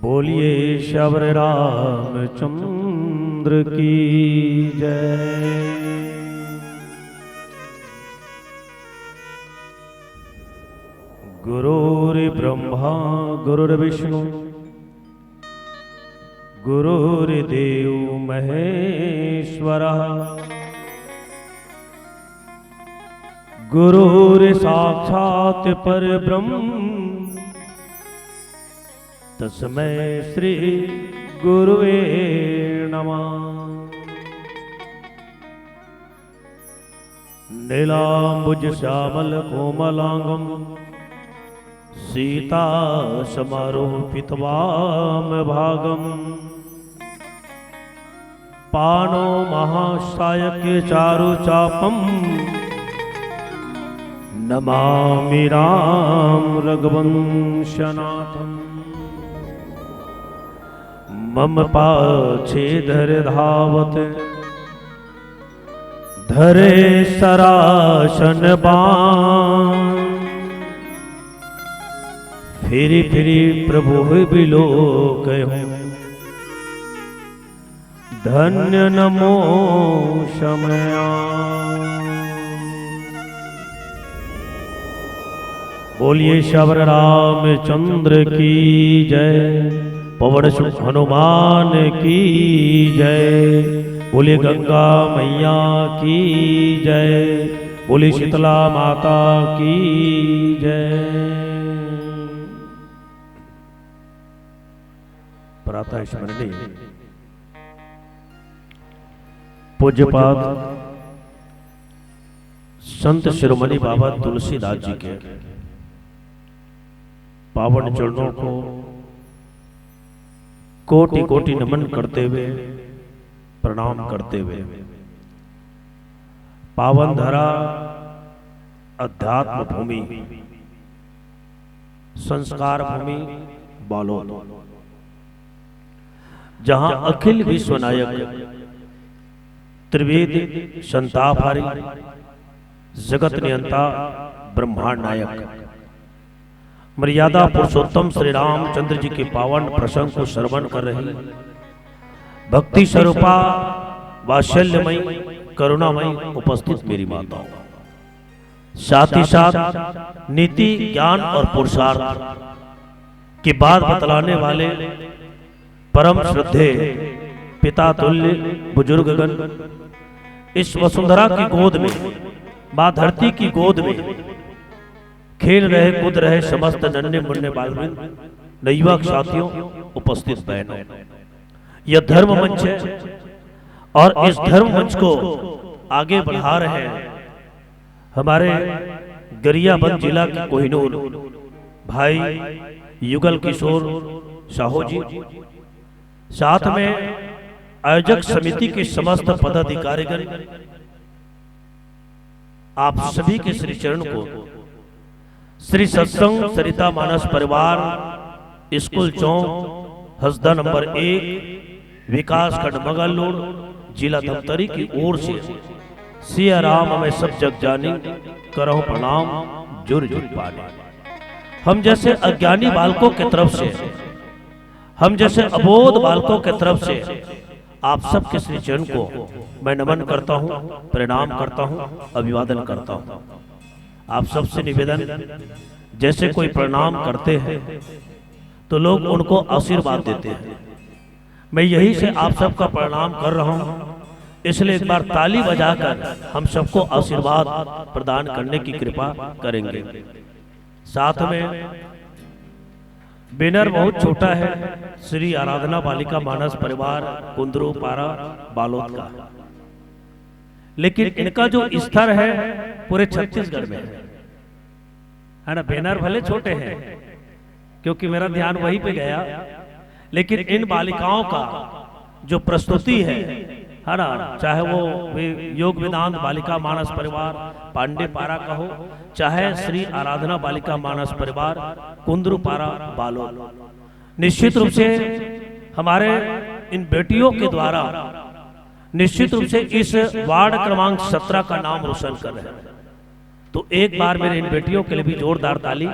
बोलिए शबर रामचंद्र की जय। गुरुर्ब्रह्मा गुरुर्विष्णु गुरुर्देव महेश्वरः गुरुर्साक्षात् परब्रह्म तस्मै श्री गुरुवे नमः। नीलांबुज श्यामल कोमलांगम सीता समारोपितवाम भागम पानो महाशायक चारु चापम नमामि राम रघुवंशनाथम। मम पाछे धर धावत धरे सरासन बाण फिरी फिरी प्रभु बिलो कहो धन्य नमो शमया। बोलिए शबर रामचंद्र की जय। पवन सुत हनुमान की जय। बोलिए गंगा मैया की जय। बोलिए शीतला माता की जय। प्रातः स्मरणीय पूज्यपाद संत शिरोमणि बाबा तुलसीदास जी के पावन चरणों को कोटि कोटि नमन करते हुए प्रणाम करते हुए पावन धरा अध्यात्म भूमि संस्कार भूमि बालोद जहां अखिल विश्व नायक त्रिवेद संतापहारी जगत नियंता ब्रह्मांड नायक मर्यादा पुरुषोत्तम श्री रामचंद्र जी के पावन प्रसंग को श्रवण कर रही भक्ति स्वरूपा वात्सल्यमयी करुणामयी उपस्थित मेरी माताओं, साथ ही साथ नीति ज्ञान और पुरुषार्थ की बात बतलाने वाले परम श्रद्धेय पिता तुल्य बुजुर्गगण इस वसुंधरा की गोद में मां धरती की गोद में खेल रहे कूद रहे समस्त नन्हे मुन्ने बालवृंद नवयुवक साथियों उपस्थित बहनों, यह धर्म मंच है और इस धर्म मंच को आगे बढ़ा रहे हैं हमारे गरियाबंद जिला के कोहिनूर भाई युगल किशोर साहू जी, साथ में आयोजक समिति के समस्त पदाधिकारीगण, आप सभी के श्री चरण को श्री सत्संग सरिता मानस परिवार स्कूल चौक हसदा नंबर 1 विकास खंड मंगलूर जिला धमतरी की ओर से सिया राम में सब जग जानी करहु प्रणाम जुर जुर पानी। हम जैसे अज्ञानी बालकों की तरफ से, हम जैसे अबोध बालकों की तरफ से आप सबके श्री चरण को मैं नमन करता हूं, प्रणाम करता हूं, अभिवादन करता हूं। आप सबसे निवेदन, जैसे कोई प्रणाम करते हैं तो लोग उनको आशीर्वाद देते हैं, मैं यही से आप सबका प्रणाम कर रहा हूं, इसलिए एक बार ताली बजाकर हम सबको आशीर्वाद प्रदान करने की कृपा करेंगे। साथ में बैनर बहुत छोटा है, श्री आराधना बालिका मानस परिवार कुंदरू पारा बालोद का, लेकिन इनका जो स्तर है पूरे छत्तीसगढ़ में है ना। बैनर भले छोटे हैं क्योंकि मेरा ध्यान वहीं पे गया, लेकिन इन बालिकाओं का जो प्रस्तुति है ना, चाहे वो योग वेदांत बालिका मानस परिवार पांडे पारा का हो, चाहे श्री आराधना बालिका मानस परिवार कुंदरू पारा बालोद, निश्चित रूप से हमारे इन बेटियों के द्वारा निश्चित रूप से इस वार्ड क्रमांक 17 का नाम रोशन कर रहे हैं। तो एक बार मेरे इन बेटियों के लिए भी जोरदार ताली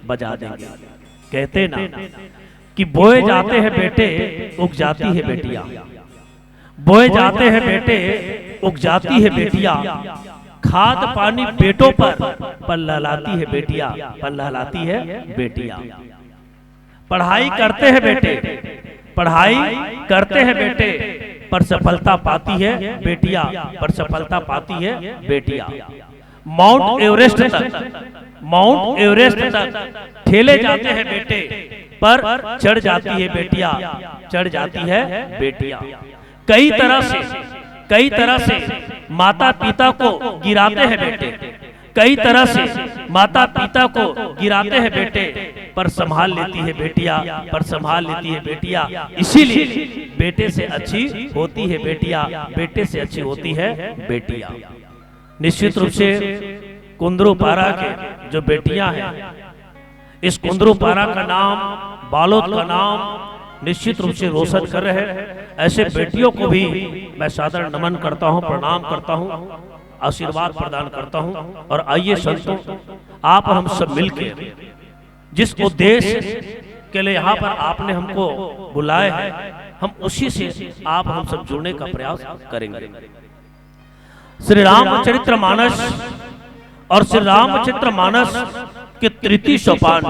बजा देंगे। कहते ना कि बोए जाते हैं बेटे उग जाती है बेटियां, बोए जाते हैं बेटे उग जाती है बेटियां, खाद पानी बेटों पर लहलाती है बेटियां, पर लहलाती है बेटियां। पढ़ाई करते हैं बेटे, पढ़ाई करते हैं बेटे, पर सफलता पाती है बेटियां, पर सफलता पाती है बेटियां। माउंट एवरेस्ट तक, माउंट एवरेस्ट तक ठेले जाते हैं बेटे, पर चढ़ जाती है बेटियां, चढ़ जाती है बेटियां। कई तरह से माता पिता को गिराते हैं बेटे, कई तरह से माता पिता को गिराते हैं बेटे, पर संभाल लेती है बेटियां, पर संभाल लेती है बेटियां। इसीलिए बेटे से अच्छी होती है बेटियां, बेटे से अच्छी होती है बेटियां। निश्चित रूप से कुंदरूपारा के जो बेटियां हैं, इस कुंदरूपारा का नाम, बालोद का नाम निश्चित रूप से रोशन कर रहे हैं। ऐसे बेटियों को भी मैं सादर नमन करता हूं, प्रणाम करता हूं, आशीर्वाद प्रदान करता हूं। और आइए संतों, आप और हम सब मिलकर जिस उद्देश्य के लिए यहाँ पर आपने हमको बुलाए हैं, हम उसी से आप हम सब जुड़ने का प्रयास करेंगे। श्री रामचरित्र मानस और श्री रामचरित्र मानस के तृतीय सोपान,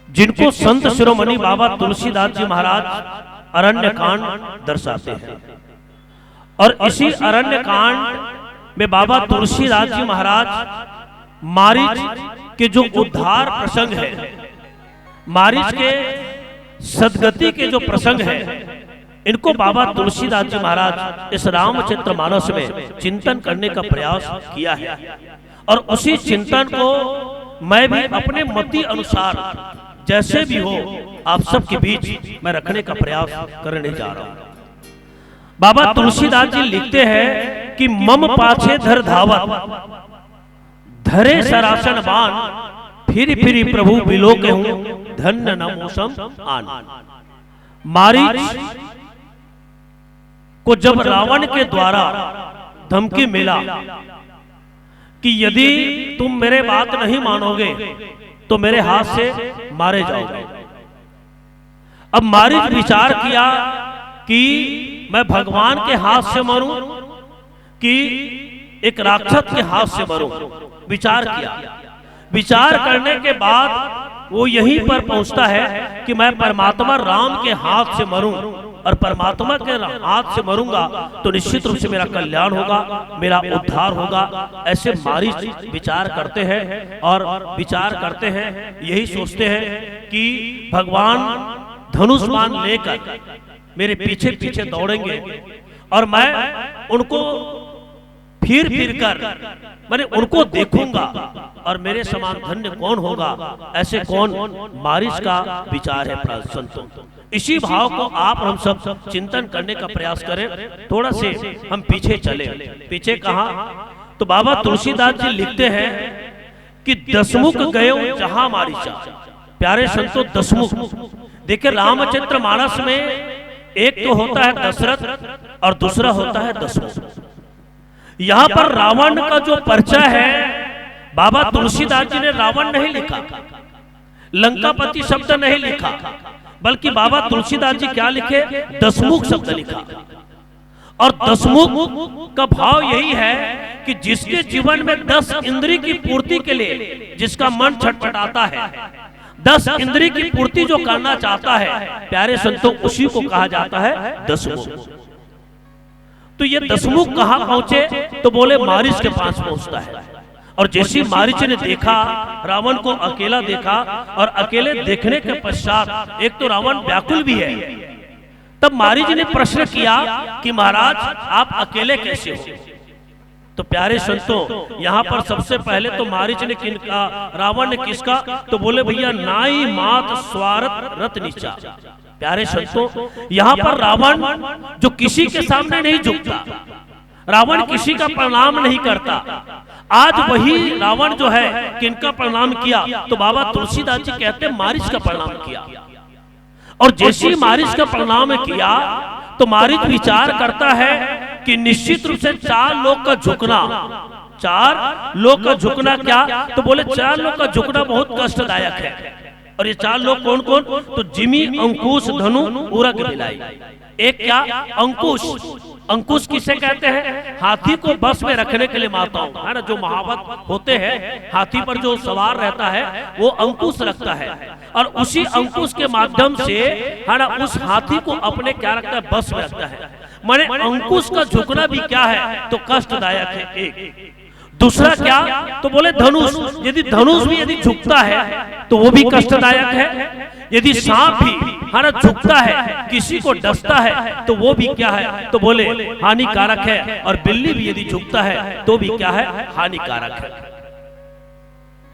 जिनको संत शिरोमणि बाबा तुलसीदास जी महाराज अरण्य कांड दर्शाते हैं। और इसी अरण्य कांड में बाबा तुलसीदास जी महाराज मारीच के जो उद्धार प्रसंग है, मारीच के सदगति के जो प्रसंग है, इनको बाबा तुलसीदास जी महाराज इस रामचरित्र मानस में चिंतन करने का प्रयास किया है। और उसी चिंतन को मैं भी अपने मति अनुसार जैसे भी हो आप सबके बीच मैं रखने का प्रयास करने जा रहा हूं। बाबा तुलसीदास जी लिखते हैं कि मम पाछे धर धावत, धरे सरासन बान, फिर प्रभु बिलोके हूं, धन्य न मौसम आन। मारीच को जब रावण के द्वारा धमकी मिला कि यदि तुम मेरे बात नहीं मानोगे तो मेरे हाथ से मारे जाओगे। अब मारीच विचार किया कि मैं भगवान के हाथ से मरूं कि एक राक्षस के हाथ से मरूं। विचार किया, विचार करने के बाद वो यहीं पर पहुंचता है कि मैं परमात्मा राम के हाथ से मरूं, और परमात्मा के हाथ से मरूंगा तो निश्चित रूप से मेरा कल्याण होगा, मेरा उद्धार होगा। ऐसे मारीच विचार करते हैं और विचार करते हैं, यही सोचते हैं कि भगवान धनुष बाण लेकर मेरे पीछे पीछे दौड़ेंगे और मैं उनको फिर कर मैंने उनको देखूंगा और मेरे समान धन्य कौन होगा, ऐसे कौन। मारीच का विचार है संतों। इसी भाव को आप हम सब चिंतन करने का प्रयास करें। थोड़ा से हम पीछे चले, पीछे कहा तो बाबा तुलसीदास जी लिखते हैं कि दसमुख गए जहां मारीचा। प्यारे संतों, दसमुख देखिए रामचरित्र मानस में एक तो होता है दशरथ और दूसरा होता है दसमुख। यहां पर रावण का जो परिचय है, बाबा तुलसीदास जी ने रावण नहीं लिखा, लंकापति शब्द नहीं लिखा, बल्कि बाबा तुलसीदास जी क्या लिखे, दसमुख शब्द लिखा। और दसमुख का भाव यही है कि जिसके जीवन में 10 इंद्रिय की पूर्ति के लिए जिसका मन छटपटाता है, 10 इंद्रिय की पूर्ति जो करना चाहता है, प्यारे संतों, उसी को कहा जाता है दसमुख। तो ये दसमुख कहां पहुंचे तो बोले मारीच के पास पहुंचता है। और जैसे मारीच ने देखा, रावण को अकेला देखा, और अकेले देखने के पश्चात एक तो रावण व्याकुल भी है, तब मारीच ने प्रश्न किया कि महाराज आप अकेले कैसे हो। तो प्यारे संतों, यहाँ पर सबसे पहले तो मारीच ने किनका, रावण ने किसका, तो बोले भैया नाई मात स्वार्थ रत नीचा। प्यारे संतों, यहाँ पर रावण जो किसी के सामने नहीं झुकता, रावण किसी का प्रणाम नहीं करता, आज वही रावण जो है किनका प्रणाम किया, तो बाबा तुलसीदास जी कहते हैं मारीच का प्रणाम किया। और जैसे ही मारीच का प्रणाम किया तो मारीच विचार करता है कि निश्चित रूप से 4 लोग का झुकना, 4 लोग का झुकना क्या, तो बोले 4 लोग का झुकना बहुत कष्टदायक है। और ये 4 लोग कौन कौन? तो जिमी, अंकुश, धनु, उरग, बिलाई। एक क्या? अंकुश। अंकुश किसे कहते हैं? हाथी को बस में रखने के लिए माताओं, है ना, जो महावत होते हैं, हाथी पर जो सवार रहता है वो अंकुश रखता है, और उसी अंकुश के माध्यम से, है ना, उस हाथी को अपने क्या रखता है? बस में रखता है। माने अंकुश का झुकना भी क्या है? तो कष्टदायक है। एक दूसरा क्या? तो बोले धनुष। यदि धनुष भी यदि झुकता है तो वो भी कष्टदायक है। यदि सांप भी, है ना, झुकता है, किसी को डसता है, तो वो भी क्या है? तो बोले हानिकारक है। और बिल्ली भी यदि झुकता है तो भी क्या है? हानिकारक है।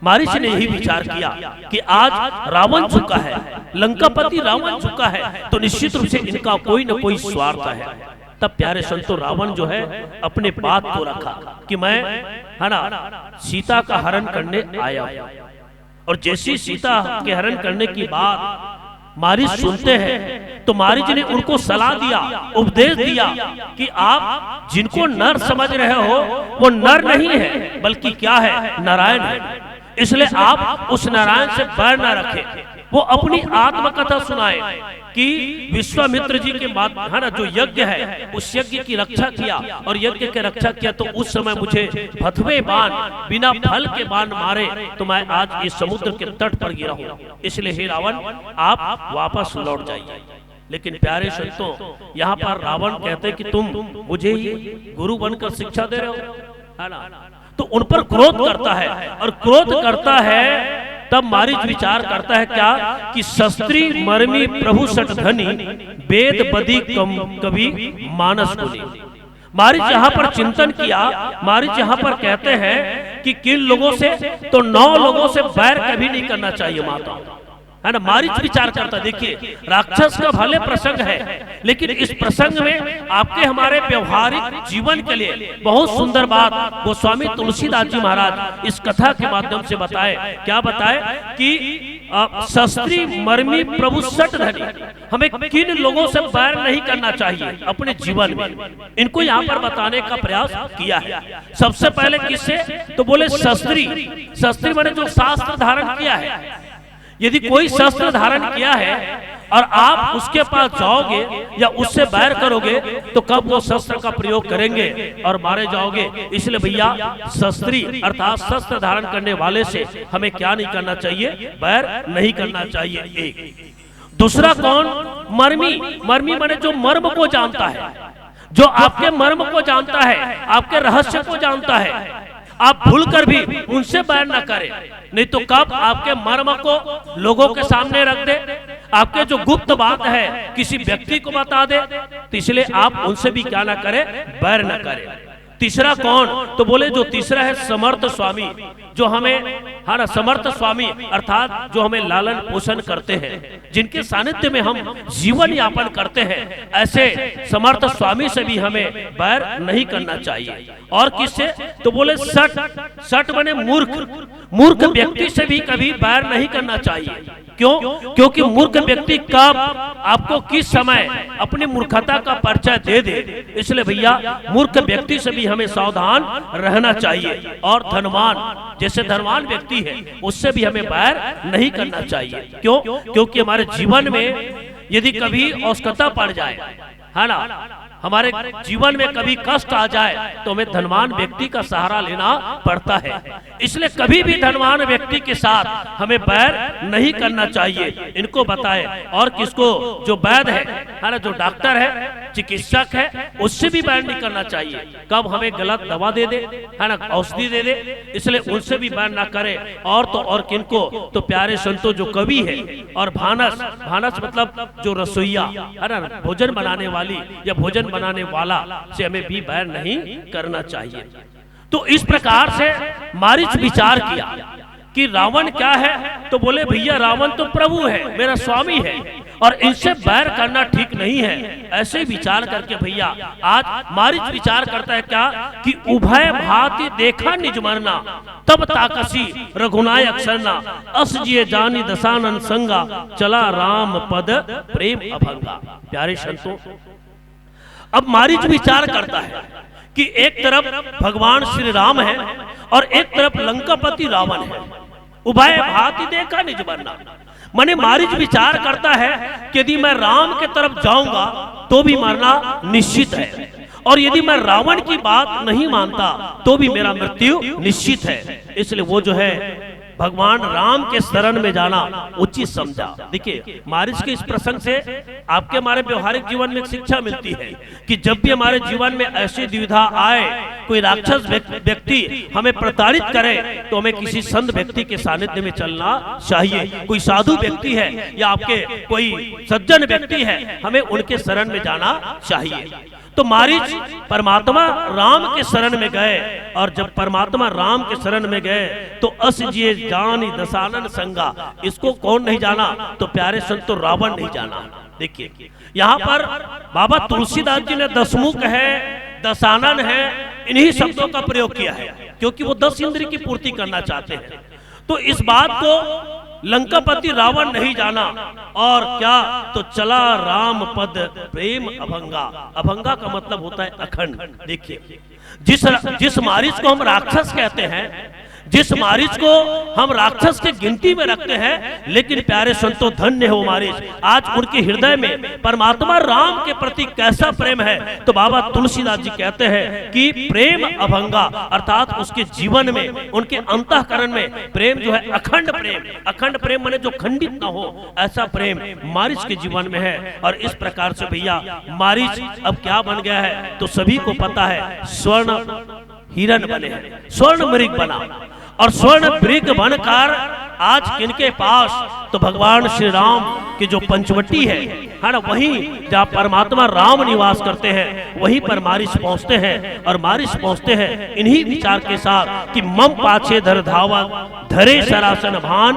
मारीच ने यही विचार किया कि आज रावण झुका है, लंकापति रावण झुका है, तो निश्चित रूप से इनका कोई न कोई स्वार्थ है। तब प्यारे संतों, रावण जो है अपने बात को रखा कि मैं, है ना, सीता का हरण करने आया हूं। और जैसी सीता के हरण करने की बात मारीच सुनते हैं तो मारीच ने उनको सलाह दिया, उपदेश दिया कि आप जिनको नर समझ रहे हो वो नर नहीं है, बल्कि क्या है? नारायण है। इसलिए आप उस नारायण से बैर न रखें। वो अपनी आत्मकथा सुनाए कि विश्वामित्र जी के बाद, है ना, जो यज्ञ है उस यज्ञ की रक्षा किया, और यज्ञ की रक्षा किया तो उस समय मुझे भथवे बाण, बिना फल के बाण मारे, तो मैं आज इस समुद्र के तट पर गिरा हूं। इसलिए हे रावण, आप वापस लौट जाइए। लेकिन प्यारे संतों, यहाँ पर रावण कहते कि तुम मुझे ही गुरु बनकर शिक्षा दे रहे हो, है ना, तो उन पर क्रोध करता है। और क्रोध करता है तब मारीच विचार करता है क्या? कि शस्त्री मर्मी प्रभु सट धनी, वेद बदी कवि मानस कुली। मारीच यहाँ पर चिंतन किया। मारीच यहाँ पर कहते हैं कि किन लोगों से? तो 9 लोगों से बैर कभी नहीं करना चाहिए माता, है ना। मारीच विचार करता, देखिए राक्षस का भले प्रसंग है, लेकिन इस प्रसंग में आपके हमारे व्यवहारिक जीवन के लिए बहुत सुंदर बात गोस्वामी तुलसीदास जी महाराज इस कथा के माध्यम से बताए। क्या बताए? कि शस्त्री मर्मी प्रभु सट धनी, हमें किन लोगों से बैर नहीं करना चाहिए अपने जीवन में, इनको यहाँ पर बताने का प्रयास किया है। सबसे पहले किससे? तो बोले शस्त्री। शस्त्री माने जो शास्त्र धारण किया है। यदि कोई शस्त्र धारण किया है और आप उसके पास जाओगे या उससे बैर करोगे तो कब वो शस्त्र का प्रयोग करेंगे और मारे जाओगे। इसलिए भैया शस्त्री अर्थात शस्त्र धारण करने वाले से हमें क्या नहीं करना चाहिए? बैर नहीं करना चाहिए। एक दूसरा कौन? मर्मी। मर्मी माने जो मर्म को जानता है, जो आपके मर्म को जानता है, आपके रहस्य को जानता है। आप भूलकर भी उनसे बैर न करें, नहीं तो कब आपके मर्म को लोगों के सामने रख दे, आपके जो गुप्त बात है किसी व्यक्ति को बता दे, तो इसलिए आप उनसे भी क्या ना करें? बैर न करें। तीसरा कौन? तो बोले जो तीसरा है समर्थ स्वामी, जो हमें, है ना, समर्थ स्वामी अर्थात जो हमें लालन पोषण करते हैं, जिनके सानिध्य में हम जीवन यापन करते हैं, ऐसे समर्थ स्वामी से भी हमें बैर नहीं करना चाहिए। और किससे? तो बोले सट। सट बने मूर्ख। मूर्ख व्यक्ति से भी कभी बैर नहीं करना चाहिए। क्यों? क्योंकि मूर्ख व्यक्ति कब आपको किस समय अपनी मूर्खता का परिचय दे दे, इसलिए भैया मूर्ख व्यक्ति से भी हमें सावधान रहना चाहिए। और धनवान, जैसे धनवान व्यक्ति है उससे भी हमें बैर नहीं करना चाहिए। क्यों? क्योंकि हमारे जीवन में यदि कभी औस्कता पड़ जाए, है ना, हमारे जीवन में कभी कष्ट आ जाए तो हमें धनवान व्यक्ति का सहारा लेना पड़ता है। इसलिए कभी भी धनवान व्यक्ति के साथ हमें बैर नहीं करना चाहिए। इनको बताए। और किसको? जो वैद्य है ना, जो डॉक्टर है, चिकित्सक है, उससे भी बैर नहीं करना चाहिए। कब हमें गलत दवा दे दे, है ना, औषधि दे दे, इसलिए उनसे भी बैर ना करे। और तो और किनको? तो प्यारे संतों जो कवि है और भानस, भानस मतलब जो रसोईया, है ना, भोजन बनाने वाली या भोजन बनाने वाला से हमें भी बैर नहीं करना चाहिए। तो इस प्रकार से मारीच विचार किया कि रावण क्या है? तो बोले भैया रावण तो प्रभु है, मेरा स्वामी है, और इनसे बैर करना ठीक नहीं है। ऐसे विचार करके भैया आज मारीच विचार करता है क्या? कि उभय भांति देखा निज मरना, तब ताकसी रघुनायक सरना, अस जिये जानी दशानन संगा, चला राम पद प्रेम अभंगा। प्यारे संतों, अब मारीच विचार करता है कि एक तरफ भगवान श्री राम है और एक तरफ लंकापति रावण है। उभय भांति देखा निज मरना, माने मारीच विचार करता है कि यदि मैं राम के तरफ जाऊंगा तो भी मरना निश्चित है, और यदि मैं रावण की बात नहीं मानता तो भी मेरा मृत्यु निश्चित है। इसलिए वो जो है भगवान राम के शरण में जाना उचित समझा। देखिए मारीच के इस प्रसंग से आपके हमारे व्यवहारिक जीवन में एक शिक्षा मिलती है कि जब भी हमारे जीवन में ऐसी दुविधा आए, कोई राक्षस व्यक्ति हमें प्रताड़ित करे, तो हमें किसी संत व्यक्ति के सानिध्य में चलना चाहिए। कोई साधु व्यक्ति है या आपके कोई सज्जन व्यक्ति है, हमें उनके शरण में जाना चाहिए। तो मारीच परमात्मा राम के शरण में गए, और जब परमात्मा राम के शरण में गए तो अस जिए जानी दशानन संगा, इसको कौन नहीं जाना, तो प्यारे संतो रावण नहीं जाना। देखिए यहाँ पर बाबा तुलसीदास जी ने दशमुख है, दशानन है, इन्हीं शब्दों का प्रयोग किया है, क्योंकि वो 10 इंद्रिय की पूर्ति करना चाहते हैं। तो इस बात को लंकापति रावण नहीं जाना, और क्या तो चला राम पद प्रेम अभंगा। अभंगा का मतलब होता है अखंड। देखिए जिस मारीच को हम राक्षस कहते हैं, जिस मारीच को हम राक्षस के गिनती में रखते हैं, लेकिन प्यारे संतो धन्य हो मारीच, आज उनके हृदय में परमात्मा राम के प्रति कैसा प्रेम है। तो बाबा तुलसीदास जी कहते हैं कि प्रेम अभंगा, अर्थात उसके जीवन में, उनके अंतःकरण में प्रेम जो है अखंड प्रेम, अखंड प्रेम माने जो खंडित ना हो, ऐसा प्रेम मारीच के जीवन में है। और इस प्रकार से भैया मारीच अब क्या बन गया है, तो सभी को पता है, स्वर्ण हिरण बने हैं, स्वर्ण मृग बना, और स्वर्ण मृग बनकर आज किनके पास, तो भगवान श्री राम की जो पंचवटी है ना, वहीं जहाँ परमात्मा राम निवास करते हैं, वहीं पर मारीच पहुंचते हैं। और मारीच पहुंचते हैं इन्हीं विचार के साथ कि मम पाछे धर धावा धरे सरासन भान,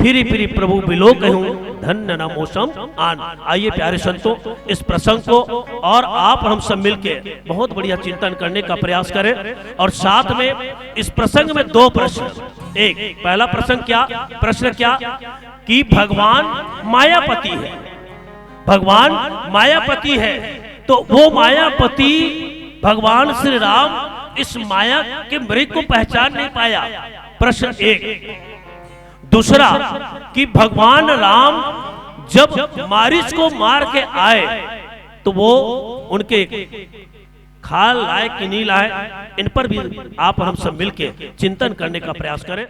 फिरी फिरी प्रभु बिलो कहूं धन्य न मौसम आन। आइए प्यारे संतों, इस प्रसंग को और आप हम सब मिलके बहुत बढ़िया चिंतन करने का प्रयास करें। और साथ में इस प्रसंग में 2 प्रश्न, एक पहला प्रश्न क्या कि भगवान मायापति है, भगवान मायापति है, तो वो मायापति भगवान श्री राम इस माया के मृग को पहचान नहीं पाया, प्रश्न 1। दूसरा कि भगवान राम जब मारीच को मार के आए तो वो उनके खाल लाए कि नहीं लाए, इन पर भी आप हम सब मिलके चिंतन करने का प्रयास करें।